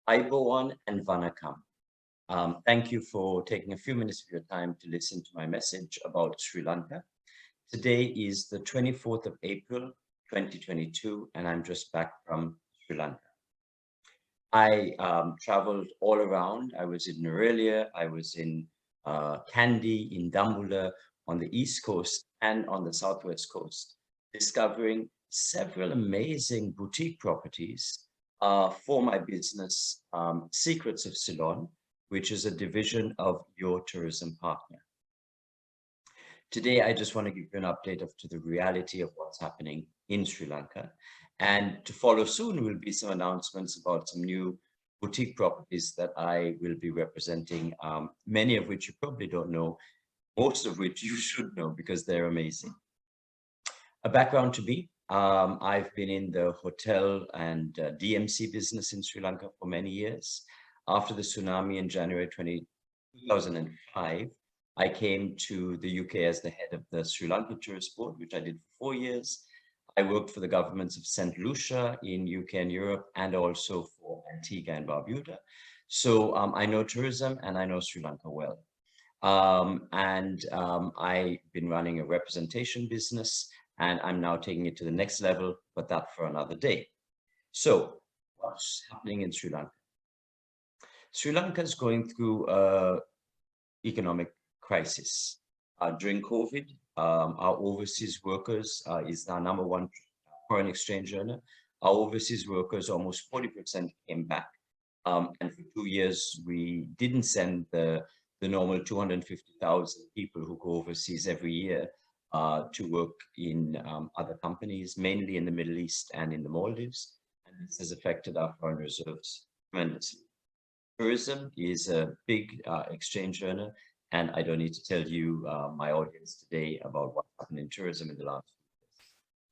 Aibowan and Vanakkam. Thank you for taking a few minutes of your time to listen to my message about Sri Lanka. Today is the 24th of April, 2022, and I'm just back from Sri Lanka. I traveled all around. I was in Norelia, I was in Kandy, in Dambulla, on the East Coast and on the Southwest Coast, discovering several amazing boutique properties for my business, Secrets of Ceylon, which is a division of Your Tourism Partner. Today, I just want to give you an update to the reality of what's happening in Sri Lanka. And to follow soon will be some announcements about some new boutique properties that I will be representing, many of which you probably don't know, most of which you should know because they're amazing. A background to me, I've been in the hotel and DMC business in Sri Lanka for many years. After the tsunami in January 2005, I came to the UK as the head of the Sri Lanka Tourist Board, which I did for 4 years. I worked for the governments of St. Lucia in UK and Europe, and also for Antigua and Barbuda. So I know tourism and I know Sri Lanka well. I've been running a representation business, and I'm now taking it to the next level, but that for another day. So what's happening in Sri Lanka? Sri Lanka is going through an economic crisis. During COVID, our overseas workers is our number one foreign exchange earner. Our overseas workers, almost 40% came back. And for 2 years, we didn't send the normal 250,000 people who go overseas every year to work in other companies, mainly in the Middle East and in the Maldives. And this has affected our foreign reserves tremendously. Tourism is a big exchange earner, and I don't need to tell you, my audience today, about what happened in tourism in the last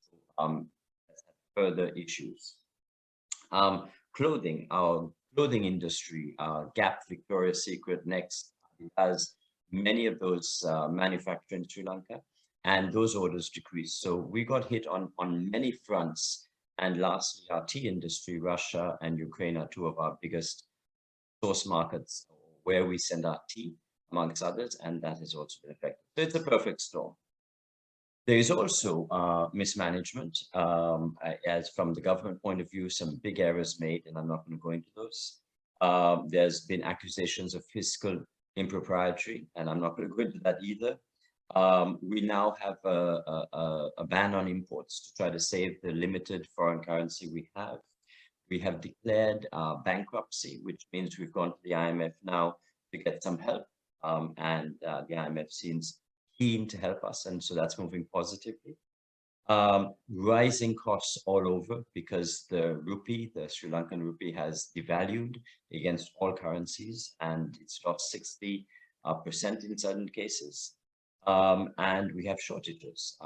few years. Further issues. Clothing, our clothing industry, Gap, Victoria's Secret, Next, has many of those manufactured in Sri Lanka, and those orders decreased. So we got hit on many fronts. And lastly, our tea industry, Russia and Ukraine are two of our biggest source markets where we send our tea, amongst others, and that has also been affected. So it's a perfect storm. There is also mismanagement, as from the government point of view, some big errors made, and I'm not going to go into those. There's been accusations of fiscal impropriety, and I'm not going to go into that either. We now have a ban on imports to try to save the limited foreign currency we have. We have declared bankruptcy, which means we've gone to the IMF now to get some help, and the IMF seems keen to help us, and so that's moving positively. Rising costs all over because the rupee, the Sri Lankan rupee, has devalued against all currencies, and it's lost 60% in certain cases. And we have shortages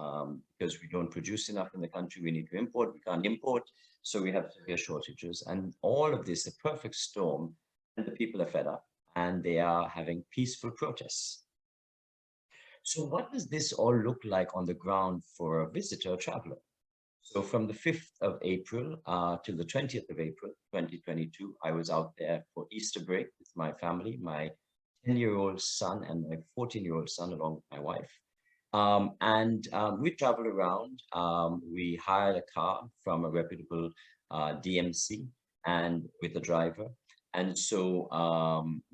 because we don't produce enough in the country. We need to import. We can't import, so we have severe shortages. And all of this, a perfect storm, and the people are fed up, and they are having peaceful protests. So what does this all look like on the ground for a visitor or traveler? So from the 5th of April till the 20th of April, 2022, I was out there for Easter break with my family, my 10-year-old son and my 14-year-old son, along with my wife. We traveled around. We hired a car from a reputable DMC and with a driver. And so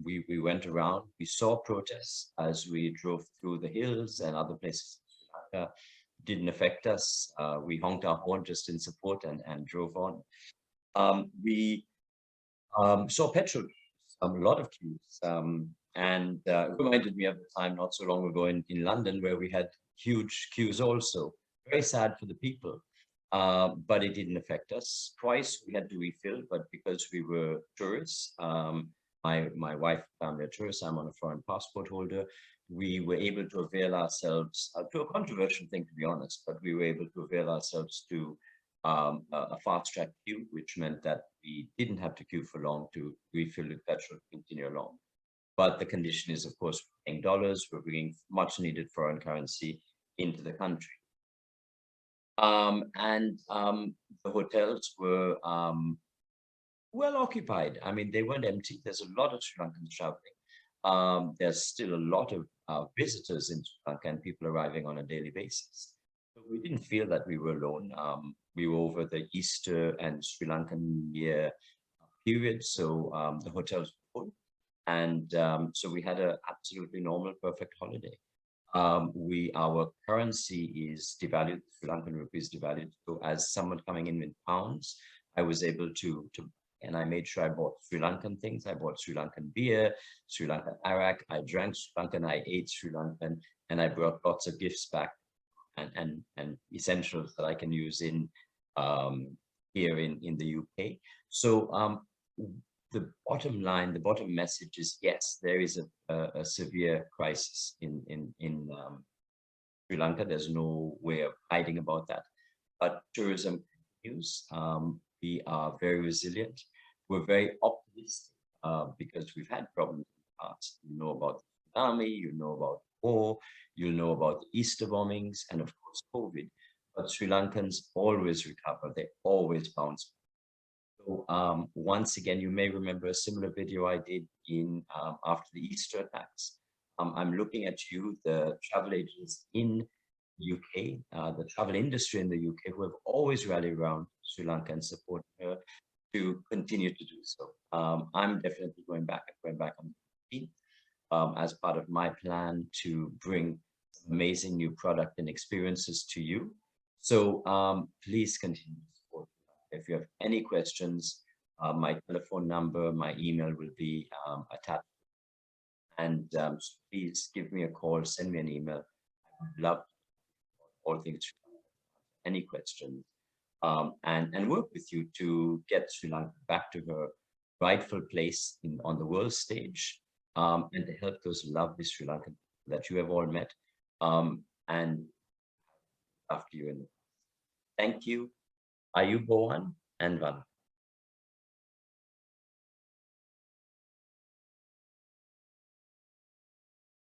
we went around, we saw protests as we drove through the hills and other places. Didn't affect us. We honked our horn just in support and drove on. We saw petrol, a lot of queues, and it reminded me of the time not so long ago in London where we had huge queues also. Very sad for the people. But it didn't affect us. Twice we had to refill, but because we were tourists, my wife family are tourists, I'm on a foreign passport holder, we were able to avail ourselves to a controversial thing, to be honest, but we were able to avail ourselves to a fast track queue, which meant that we didn't have to queue for long to refill the petrol to continue along. But the condition is, of course, we're paying dollars, we're bringing much needed foreign currency into the country. The hotels were well occupied. I mean, they weren't empty. There's a lot of Sri Lankans traveling. There's still a lot of visitors in Sri Lanka and people arriving on a daily basis. So we didn't feel that we were alone. We were over the Easter and Sri Lankan New Year period, so the hotels were full. And so we had an absolutely normal, perfect holiday. Our currency is devalued, Sri Lankan rupee is devalued. So as someone coming in with pounds, I was able and I made sure I bought Sri Lankan things. I bought Sri Lankan beer, Sri Lankan arak. I drank Sri Lankan, I ate Sri Lankan, and I brought lots of gifts back and essentials that I can use in here in the UK. So the bottom line, the bottom message is yes, there is a severe crisis in Sri Lanka. There's no way of hiding about that. But tourism continues. We are very resilient. We're very optimistic because we've had problems in the past. You know about the tsunami, you know about war, you know about the Easter bombings, and of course COVID. But Sri Lankans always recover. They always bounce back. So once again, you may remember a similar video I did in after the Easter attacks. I'm looking at you, the travel agents in UK, the travel industry in the UK, who have always rallied around Sri Lanka and supported her to continue to do so. I'm definitely going back on the 15th as part of my plan to bring amazing new product and experiences to you. So please continue to support. If you have any questions, my telephone number, my email will be attached. And so please give me a call, send me an email. I would love all things, any questions, and work with you to get Sri Lanka back to her rightful place on the world stage, and to help those lovely Sri Lankan that you have all met, and after you. Thank you. Ayubowan and Vala.